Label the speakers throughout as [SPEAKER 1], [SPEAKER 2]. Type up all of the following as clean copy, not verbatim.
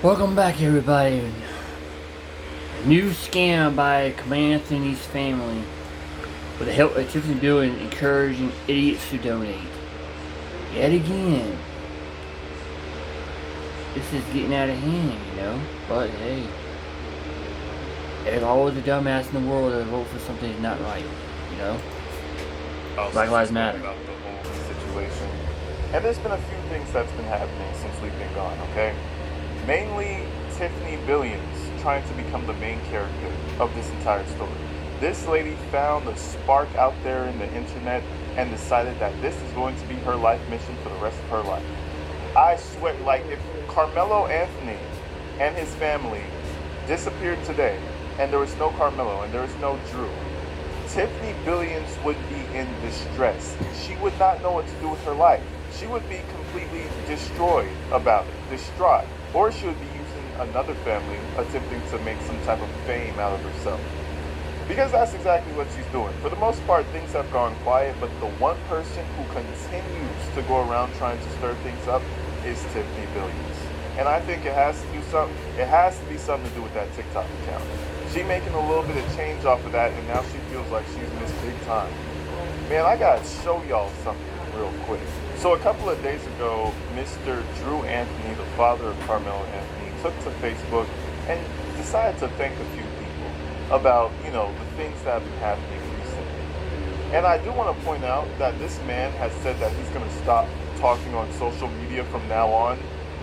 [SPEAKER 1] Welcome back, everybody. A new scam by Anthony's family with the help of Tiffany Bill encouraging idiots to donate. Yet again, this is getting out of hand, But hey, there's always a dumbass in the world that vote for something that's not right. Black Lives Matter.
[SPEAKER 2] About the whole situation. And there's been a few things that's been happening since we've been gone, okay? Mainly Tiffany Billions trying to become the main character of this entire story. This lady found a spark out there in the internet and decided that this is going to be her life mission for the rest of her life. I swear, like, if Carmelo Anthony and his family disappeared today and there was no Carmelo and there was no Drew, Tiffany Billions would be in distress. She would not know what to do with her life. She would be completely destroyed about it, distraught. Or she would be using another family attempting to make some type of fame out of herself. Because that's exactly what she's doing. For the most part, things have gone quiet, but the one person who continues to go around trying to stir things up is Tiffany Billions. And I think it has to be something to do with that TikTok account. She making a little bit of change off of that, and now she feels like she's missed big time. Man, I gotta show y'all something real quick. So a couple of days ago, Mr. Drew Anthony, the father of Carmelo Anthony, took to Facebook and decided to thank a few people about, the things that have been happening recently. And I do want to point out that this man has said that he's going to stop talking on social media from now on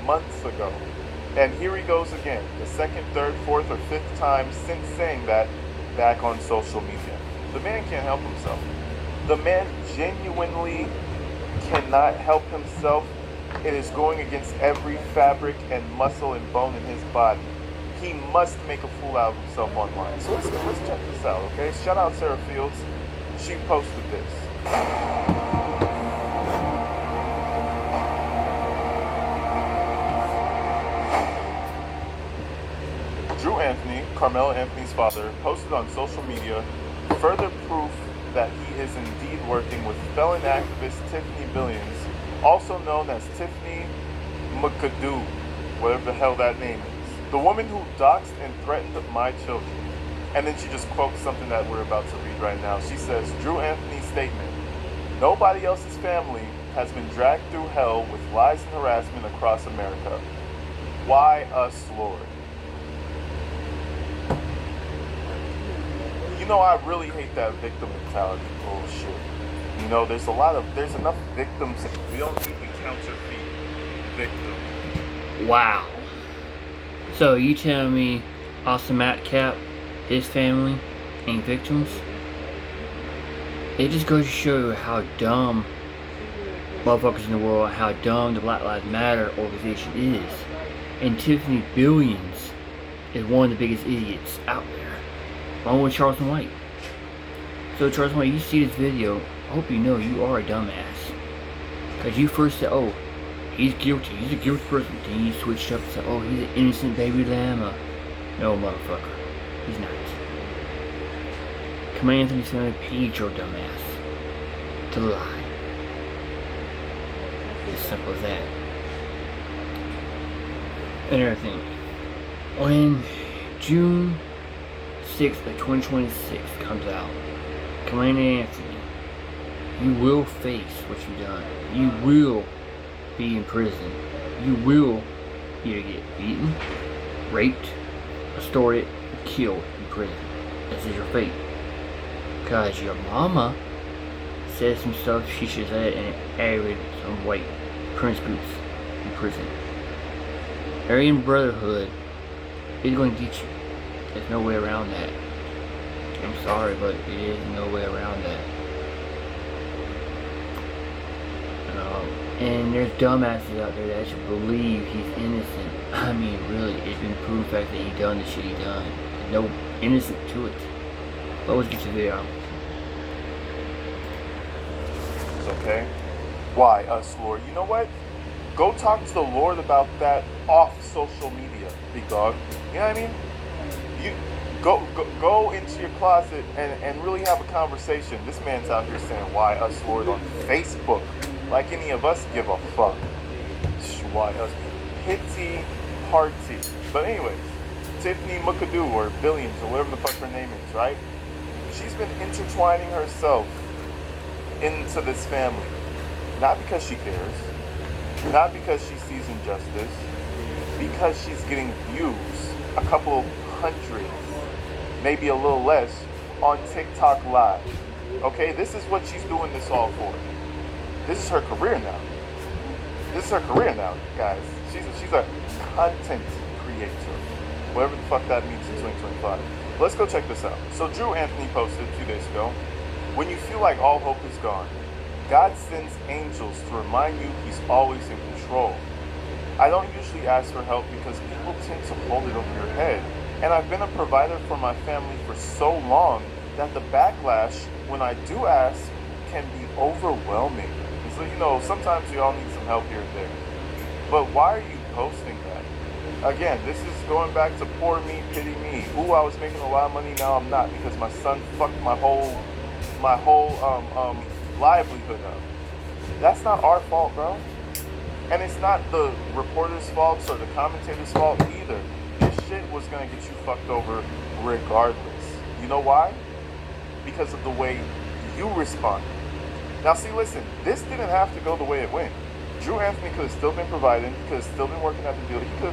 [SPEAKER 2] months ago. And here he goes again, the second, third, fourth, or fifth time since saying that back on social media. The man can't help himself. The man genuinely cannot help himself. It is going against every fabric and muscle and bone in his body. He must make a fool out of himself online. So let's check this out, okay? Shout out Sarah Fields. She posted this. Drew Anthony, Carmelo Anthony's father, posted on social media further proof that he is indeed working with felon activist Tiffany Billions, also known as Tiffany McAdoo, whatever the hell that name is. The woman who doxed and threatened my children. And then she just quotes something that we're about to read right now. She says, Drew Anthony's statement, "Nobody else's family has been dragged through hell with lies and harassment across America. Why us, Lord?" I really hate that victim mentality bullshit. There's enough victims. We don't need to counterfeit victims.
[SPEAKER 1] Wow. So you telling me Austin Matcap, his family, ain't victims? It just goes to show you how dumb motherfuckers in the world, how dumb the Black Lives Matter organization is. And Tiffany Billions is one of the biggest idiots out there. Along with Charleston White. So Charleston White, you see this video, I hope you know you are a dumbass. Because you first said, oh, he's guilty, he's a guilty person. Then you switched up and said, oh, he's an innocent baby llama. No, motherfucker, he's not. Anthony's gonna paid your dumbass to lie. As simple as that. Another thing. When June 6th of 2026 comes out, Anthony, you will face what you've done. You will be in prison. You will either get beaten, raped, extorted, killed in prison. This is your fate. Because your mama said some stuff she should have said and it aggravated some white prince groups in prison. Aryan Brotherhood is going to get you. There's no way around that. I'm sorry, but it is no way around that. And there's dumbasses out there that should believe he's innocent. I mean, really, it's been proved fact that he done the shit he done. No innocent to it. But let's get to the video.
[SPEAKER 2] Okay? Why us, Lord? You know what? Go talk to the Lord about that off social media, big dog. You know what I mean? You go into your closet and really have a conversation. This man's out here saying why us, Lord, on Facebook. Like any of us give a fuck. Why us? Pity party. But anyways, Tiffany McAdoo, or Billions, or whatever the fuck her name is, right? She's been intertwining herself into this family. Not because she cares, not because she sees injustice, because she's getting views, a couple hundred, maybe a little less, on TikTok Live. Okay, this is what she's doing this all for. This is her career now. This is her career now, guys. She's a content creator. Whatever the fuck that means in 2025. Let's go check this out. So Drew Anthony posted a few days ago, when you feel like all hope is gone, God sends angels to remind you he's always in control. I don't usually ask for help because people tend to hold it over your head. And I've been a provider for my family for so long that the backlash when I do ask can be overwhelming. So, you know, sometimes we all need some help here and there. But why are you posting that? Again, this is going back to poor me, pity me. Ooh, I was making a lot of money, now I'm not because my son fucked my whole livelihood up. That's not our fault, bro. And it's not the reporter's fault or the commentator's fault either. This shit was gonna get you fucked over regardless. You know why? Because of the way you responded. Now see, listen, this didn't have to go the way it went. Drew Anthony could have still been providing, he could have still been working at the deal, he could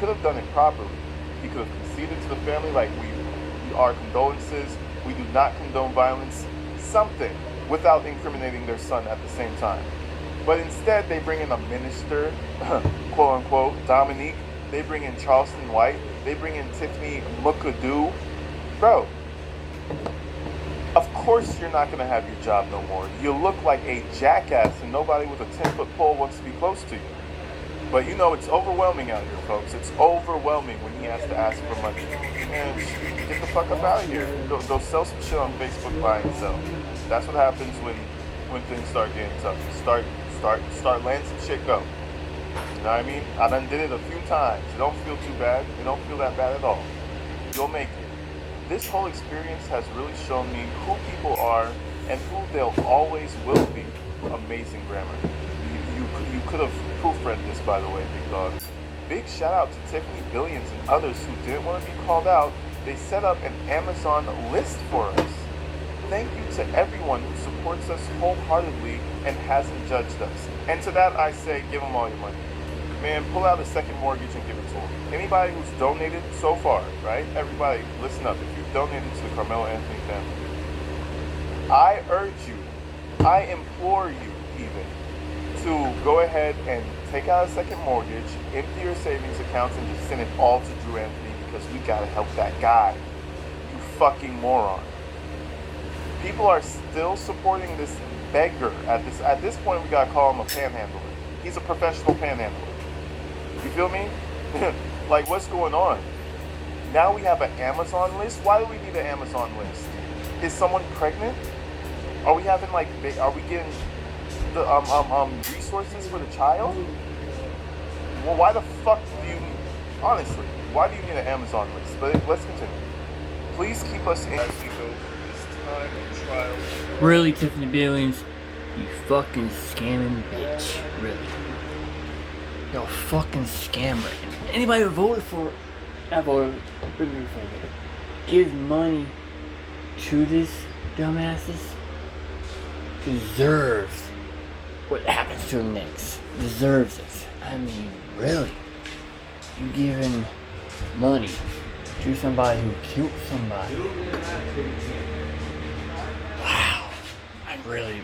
[SPEAKER 2] have done it properly. He could have conceded to the family like our condolences, we do not condone violence, something, without incriminating their son at the same time. But instead they bring in a minister, quote unquote, Dominique, they bring in Charleston White, they bring in Tiffany McAdoo. Bro, of course you're not going to have your job no more. You look like a jackass and nobody with a 10-foot pole wants to be close to you. But you know, it's overwhelming out here, folks. It's overwhelming when he has to ask for money. Man, get the fuck up out of here. Go sell some shit on Facebook, buy and sell. That's what happens when things start getting tough. Start letting some shit go. You know what I mean? I done did it a few times. It don't feel too bad. It don't feel that bad at all. You'll make it. This whole experience has really shown me who people are and who they'll always will be. Amazing grammar. You could have proofread this, by the way, big dog. Big shout out to Tiffany Billions and others who didn't want to be called out. They set up an Amazon list for us. Thank you to everyone who supports us wholeheartedly and hasn't judged us. And to that I say, give them all your money. Man, pull out a second mortgage and give it to them. Anybody who's donated so far, right? Everybody, listen up. If you've donated to the Carmelo Anthony family, I urge you, I implore you even, to go ahead and take out a second mortgage, empty your savings accounts, and just send it all to Drew Anthony because we gotta help that guy. You fucking moron. People are still supporting this beggar. At this point, we gotta call him a panhandler. He's a professional panhandler. You feel me? Like, what's going on? Now we have an Amazon list. Why do we need an Amazon list? Is someone pregnant? Are we having are we getting the resources for the child? Well, why the fuck do you? Honestly, why do you need an Amazon list? But let's continue. Please keep us in as we go through this time of trial.
[SPEAKER 1] Really, Tiffany Billions, you fucking scamming bitch. Really. You're a fucking scammer. Anybody who voted for, I voted for you, gives money to this dumbasses deserves what happens to him next. Deserves it. I mean, really. You giving money to somebody who killed somebody. Wow. I'm really...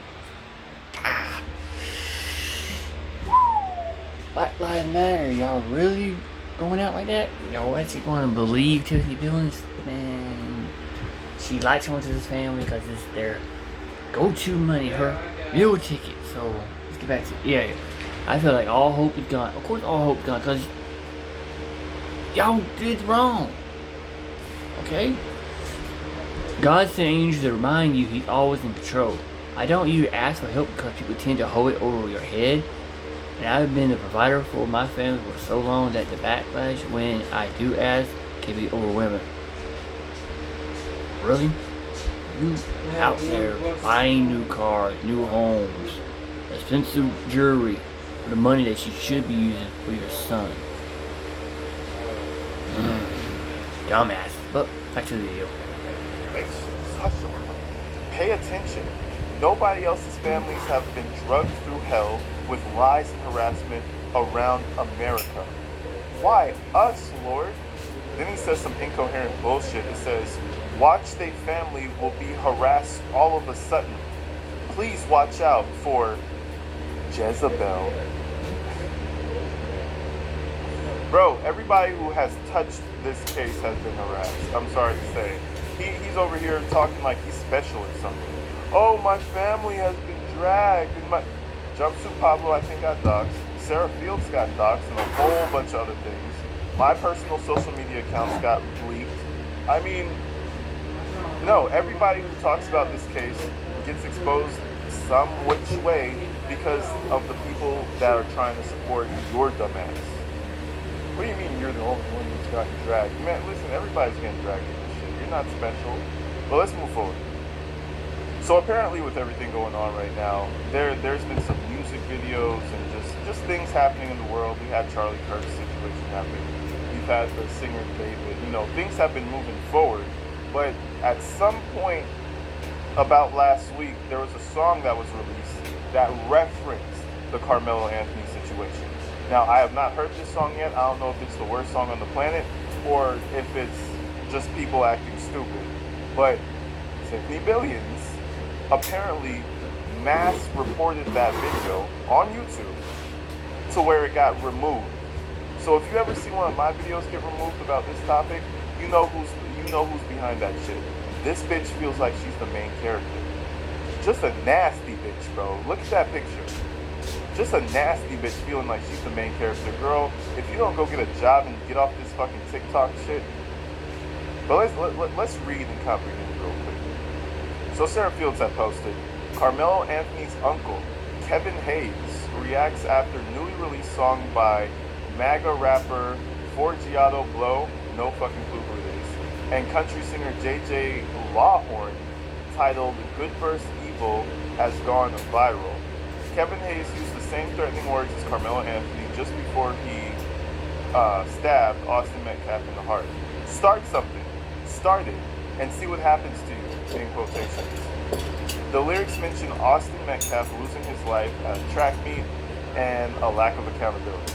[SPEAKER 1] Black Lives Matter, y'all really going out like that? Y'all actually going to believe Tiffany Billions? Man, she likes someone to this family because it's their go-to money, her meal ticket. So, let's get back to it. Yeah, I feel like all hope is gone. Of course all hope is gone because y'all did wrong. Okay? God sent angels to remind you he's always in control. I don't usually ask for help because people tend to hold it over your head. And I've been a provider for my family for so long that the backlash when I do ask can be overwhelming. Really? You out there buying new cars, new homes, expensive jewelry for the money that you should be using for your son. Dumbass. But back to the video.
[SPEAKER 2] Pay attention. Nobody else's families have been drugged through hell with lies and harassment around America. Why us, Lord? Then he says some incoherent bullshit. It says, watch they family will be harassed all of a sudden. Please watch out for Jezebel. Bro, everybody who has touched this case has been harassed. I'm sorry to say. He's over here talking like he's special or something. Oh, my family has been dragged. And my Jumpsuit Pablo, I think, got doxxed. Sarah Fields got doxxed and a whole bunch of other things. My personal social media accounts got leaked. I mean, no, everybody who talks about this case gets exposed some which way because of the people that are trying to support your dumbass. What do you mean you're the only one who's gotten dragged? Man, listen, everybody's getting dragged in this shit. You're not special. But let's move forward. So apparently with everything going on right now, there's been some music videos and just things happening in the world. We had Charlie Kirk's situation happen. We've had the singer David. You know, things have been moving forward. But at some point about last week, there was a song that was released that referenced the Carmelo Anthony situation. Now, I have not heard this song yet. I don't know if it's the worst song on the planet or if it's just people acting stupid. But Tiffany Billions apparently mass reported that video on YouTube to where it got removed. So if you ever see one of my videos get removed about this topic, you know who's behind that shit. This bitch feels like she's the main character. Just a nasty bitch, bro. Look at that picture. Just a nasty bitch feeling like she's the main character. Girl, if you don't go get a job and get off this fucking TikTok shit. But let's read and comprehend real quick. So Sarah Fields had posted, Carmelo Anthony's uncle, Kevin Hayes, reacts after newly released song by MAGA rapper Forgiato Blow, no fucking clue who it is, and country singer JJ Lawhorn, titled Good vs. Evil, has gone viral. Kevin Hayes used the same threatening words as Carmelo Anthony just before he stabbed Austin Metcalf in the heart. Start something. Start it. And see what happens to you, in quotations. The lyrics mention Austin Metcalf losing his life at a track meet and a lack of accountability.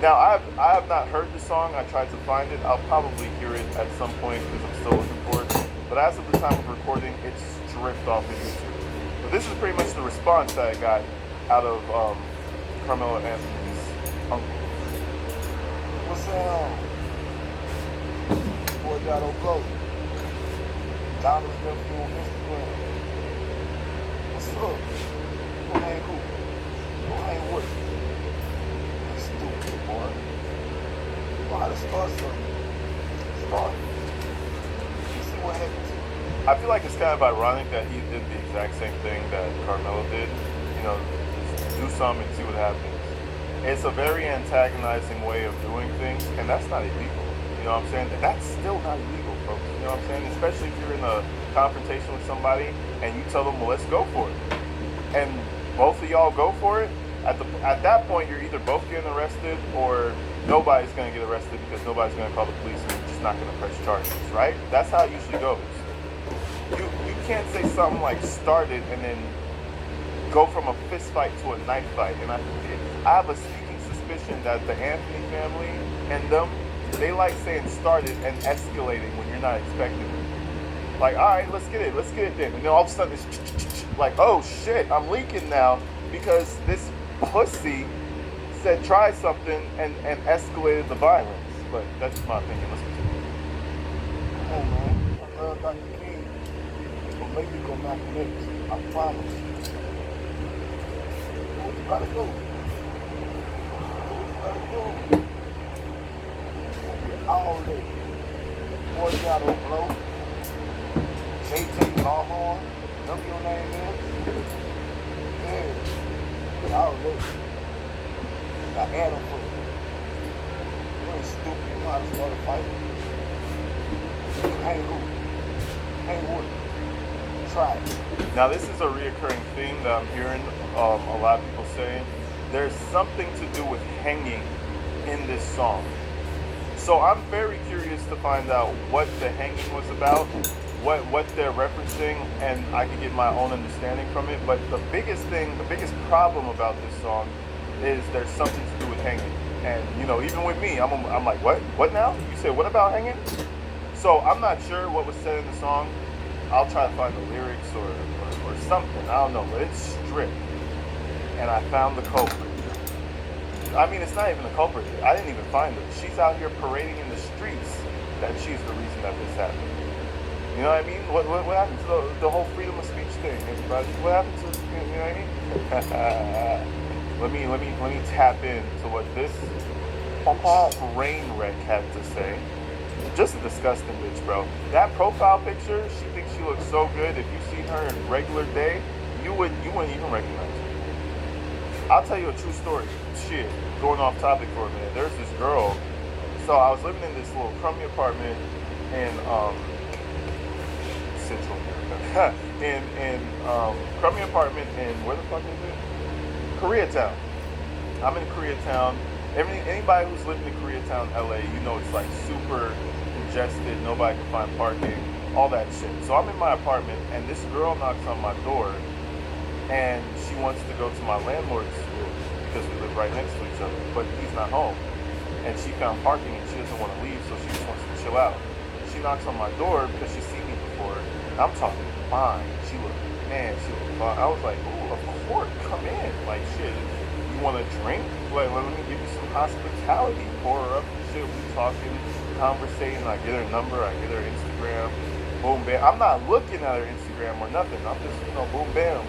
[SPEAKER 2] Now, I have not heard the song. I tried to find it. I'll probably hear it at some point because I'm still looking for it. But as of the time of recording, it's stripped off of YouTube. But this is pretty much the response that I got out of Carmelo Anthony's uncle.
[SPEAKER 3] What's up? Boy, Dotto Blow. Donald's nephew on Instagram. What's up? Who hang who? Who hang what? You stupid boy. You know how to start something. Start. You see what happens.
[SPEAKER 2] I feel like it's kind of ironic that he did the exact same thing that Carmelo did. You know, just do something and see what happens. It's a very antagonizing way of doing things, and that's not illegal. You know what I'm saying? That's still not illegal, folks. You know what I'm saying? Especially if you're in a confrontation with somebody and you tell them, well, let's go for it. And both of y'all go for it. At that point, you're either both getting arrested or nobody's going to get arrested because nobody's going to call the police and you're just not going to press charges, right? That's how it usually goes. You can't say something like start it and then go from a fist fight to a knife fight. And I have a sneaking suspicion that the Anthony family and them, they like saying start it and escalating when you're not expecting it. Like, all right, let's get it then. And then all of a sudden it's like, oh shit, I'm leaking now because this pussy said try something and escalated the violence. But that's just my opinion. Let's continue.
[SPEAKER 3] Come on, man. I love Dr. King. But make you go Malcolm X. I promise. Where you gotta go? Where you gotta go? All day. Boy, you gotta blow. JJ Lawhorn. Remember your name, man? Yeah. All day. Got Adam for it. You ain't stupid. You know how to start a fight. Hang who? Hang what? Try it.
[SPEAKER 2] Now, this is a reoccurring theme that I'm hearing a lot of people saying. There's something to do with hanging in this song. So I'm very curious to find out what the hanging was about, what they're referencing, and I can get my own understanding from it. But the biggest thing, the biggest problem about this song is there's something to do with hanging. And you know, even with me, I'm like, what? What now? You said what about hanging? So I'm not sure what was said in the song. I'll try to find the lyrics or something. I don't know, but it's stripped. And I found the culprit. I mean, it's not even the culprit. I didn't even find her. She's out here parading in the streets that she's the reason that this happened. You know what I mean? What happened to the whole freedom of speech thing, everybody? What happened to, you know what I mean? let me tap into what this train wreck had to say. Just a disgusting bitch, bro. That profile picture, she thinks she looks so good. If you see her in regular day, you wouldn't even recognize her. I'll tell you a true story. Shit, going off topic for a minute. There's this girl. So I was living in this little crummy apartment in Central America. in crummy apartment in where the fuck is it? Koreatown. I'm in Koreatown. Anybody who's lived in Koreatown, LA, you know it's like super congested. Nobody can find parking, all that shit. So I'm in my apartment, and this girl knocks on my door, and she wants to go to my landlord's room because we live right next to each other, but he's not home. And she found parking, and she doesn't want to leave, so she just wants to chill out. She knocks on my door because she's seen me before. And I'm talking fine. She looked fine. I was like, ooh, of course, come in. Like, shit, you want a drink? Like, let me give you some hospitality. Pour her up and shit. We talking, conversating. I get her number. I get her Instagram. Boom, bam. I'm not looking at her Instagram or nothing. I'm just, boom, bam.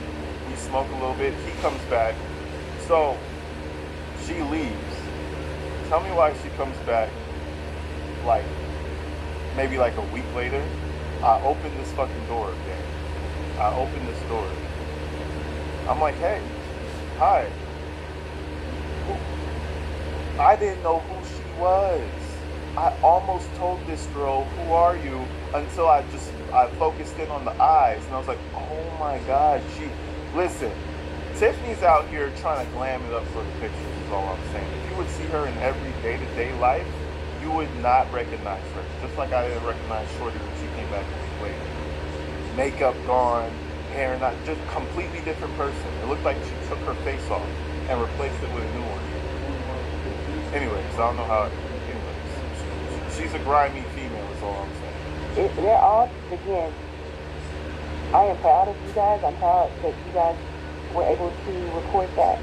[SPEAKER 2] We smoke a little bit. He comes back. So she leaves. Tell me why she comes back, like, maybe like a week later. I open this fucking door again. I open this door. I'm like, hey, hi. I didn't know who she was. I almost told this girl, who are you? Until I focused in on the eyes. And I was like, oh my God, listen, Tiffany's out here trying to glam it up for the pictures is all I'm saying. If you would see her in every day-to-day life, you would not recognize her. Just like I didn't recognize Shorty when she came back a week later. Makeup gone, hair not, just completely different person. It looked like she took her face off and replaced it with a new one. Anyways, I don't know how, she's a grimy female is all I'm saying.
[SPEAKER 4] They're all, again, I am proud of you guys. I'm proud that you guys were able to record that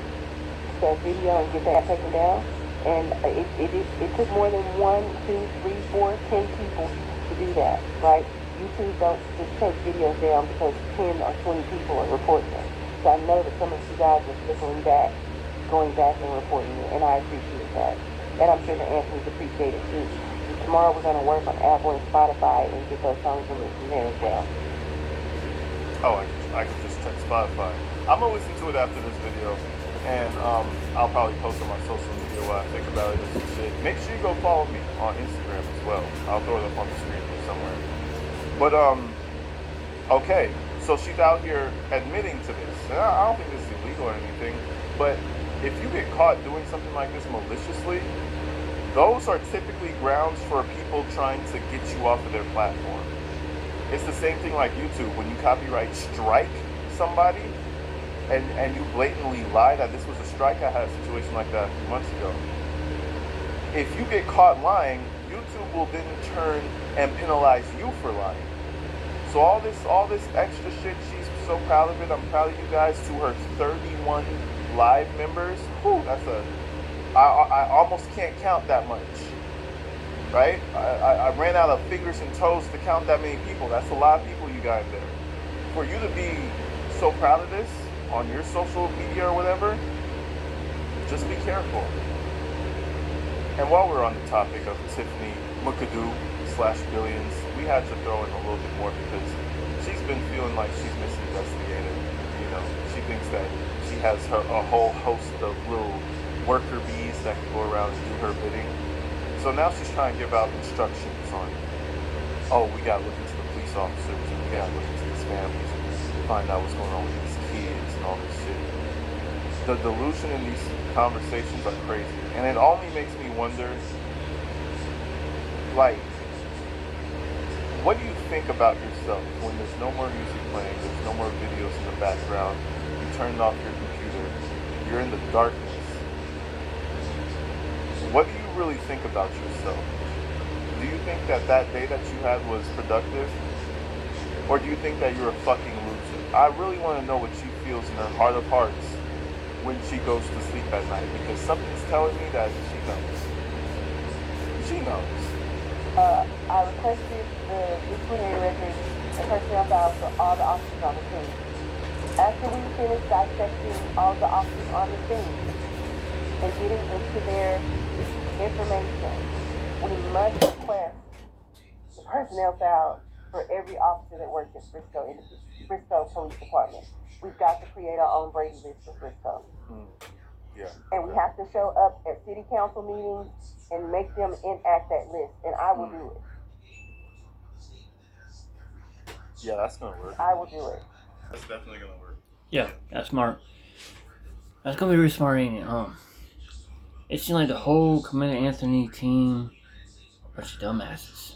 [SPEAKER 4] video and get that taken down. And it took more than 1, 2, 3, 4, 10 people to do that, right? YouTube don't just take videos down because 10 or 20 people are reporting them. So I know that some of you guys are circling back, going back and reporting it, and I appreciate that. And I'm sure that Anthony's appreciated too. Tomorrow we're going to work on Apple and Spotify and get those songs released from there as well.
[SPEAKER 2] Oh, I can just check Spotify. I'm gonna listen to it after this video, and I'll probably post on my social media what I think about it and some shit. Make sure you go follow me on Instagram as well. I'll throw it up on the screen here somewhere. But okay, so she's out here admitting to this. And I don't think this is illegal or anything, but if you get caught doing something like this maliciously, those are typically grounds for people trying to get you off of their platform. It's the same thing like YouTube. When you copyright strike somebody and you blatantly lie that this was a strike, I had a situation like that a few months ago. If you get caught lying, YouTube will then turn and penalize you for lying. So all this extra shit, she's so proud of it. I'm proud of you guys. To her 31 live members, whew, I almost can't count that much. Right? I ran out of fingers and toes to count that many people. That's a lot of people you got in there. For you to be so proud of this on your social media or whatever, just be careful. And while we're on the topic of Tiffany McAdoo/Billions, we had to throw in a little bit more because she's been feeling like she's misinvestigated. You know, she thinks that she has a whole host of little worker bees that can go around and do her bidding. So now she's trying to give out instructions on, oh, we gotta look into the police officers and we gotta look into these families and find out what's going on with these kids and all this shit. The delusion in these conversations are crazy. And it only makes me wonder, like, what do you think about yourself when there's no more music playing, there's no more videos in the background, you turned off your computer, you're in the darkness? What do you really think about yourself? Do you think that that day that you had was productive? Or do you think that you're a fucking loser? I really want to know what she feels in her heart of hearts when she goes to sleep at night, because something's telling me that she knows. She knows.
[SPEAKER 4] I requested the disciplinary records and personnel files for all the officers on the team. After we finish dissecting all the officers on the team and getting into their information, we must request the personnel file for every officer that works at Frisco Police Department. We've got to create our own Brady list for Frisco.
[SPEAKER 2] Yeah.
[SPEAKER 4] And we have to show up at city council meetings and make them enact that list, and I will do it.
[SPEAKER 2] Yeah, that's gonna work.
[SPEAKER 4] I will do it.
[SPEAKER 2] That's definitely gonna work.
[SPEAKER 1] Yeah, that's smart. That's gonna be really smart, ain't it? It seemed like the whole Commander Anthony team, a bunch of dumbasses.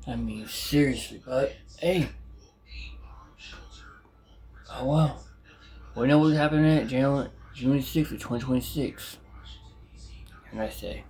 [SPEAKER 1] I mean, seriously, but hey. Oh well. We know what's happening at June 6th of 2026. Have a nice day.